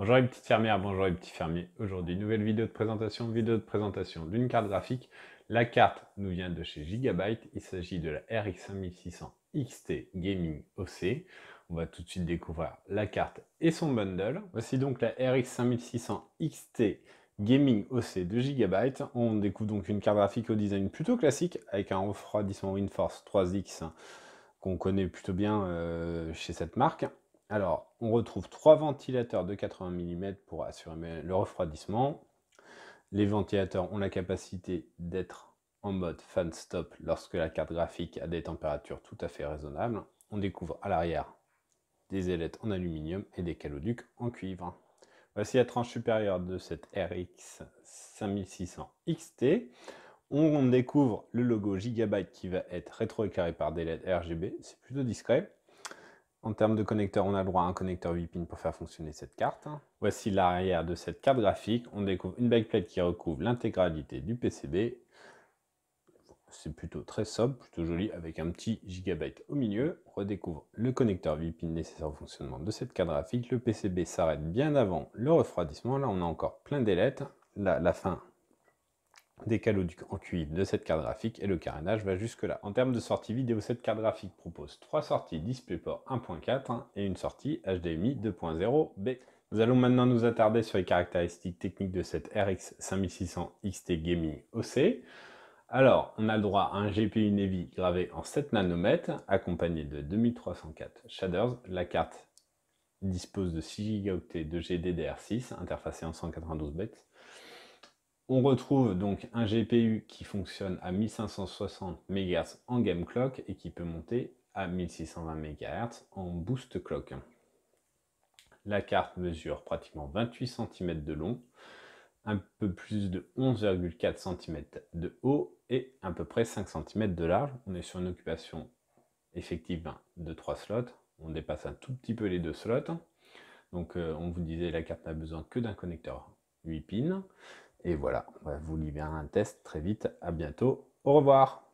Bonjour les petites fermières, bonjour les petits fermiers. Aujourd'hui, nouvelle vidéo de présentation d'une carte graphique. La carte nous vient de chez Gigabyte. Il s'agit de la RX 5600 XT Gaming OC. On va tout de suite découvrir la carte et son bundle. Voici donc la RX 5600 XT Gaming OC de Gigabyte. On découvre donc une carte graphique au design plutôt classique avec un refroidissement WindForce 3X qu'on connaît plutôt bien chez cette marque. Alors, on retrouve 3 ventilateurs de 80 mm pour assurer le refroidissement. Les ventilateurs ont la capacité d'être en mode fan stop lorsque la carte graphique a des températures tout à fait raisonnables. On découvre à l'arrière des ailettes en aluminium et des caloducs en cuivre. Voici la tranche supérieure de cette RX 5600 XT. On découvre le logo Gigabyte qui va être rétroéclairé par des LED RGB, c'est plutôt discret. En termes de connecteur, on a le droit à un connecteur 8 pins pour faire fonctionner cette carte. Voici l'arrière de cette carte graphique. On découvre une backplate qui recouvre l'intégralité du PCB. C'est plutôt très sobre, plutôt joli, avec un petit Gigabyte au milieu. On redécouvre le connecteur 8 pins nécessaire au fonctionnement de cette carte graphique. Le PCB s'arrête bien avant le refroidissement. Là, on a encore plein d'ailettes. Là, la fin des caloducs en cuivre de cette carte graphique et le carénage va jusque là. En termes de sortie vidéo, cette carte graphique propose 3 sorties DisplayPort 1.4 et une sortie HDMI 2.0B. Nous allons maintenant nous attarder sur les caractéristiques techniques de cette RX 5600 XT Gaming OC. Alors, on a le droit à un GPU Navy gravé en 7 nanomètres, accompagné de 2304 shaders. La carte dispose de 6 Go de GDDR6, interfacé en 192 bits. On retrouve donc un GPU qui fonctionne à 1560 MHz en game clock et qui peut monter à 1620 MHz en boost clock. La carte mesure pratiquement 28 cm de long, un peu plus de 11,4 cm de haut et à peu près 5 cm de large. On est sur une occupation effective de 3 slots. On dépasse un tout petit peu les 2 slots. Donc on vous disait la carte n'a besoin que d'un connecteur 8 pins. Et voilà, on va vous livrer un test très vite. À bientôt. Au revoir.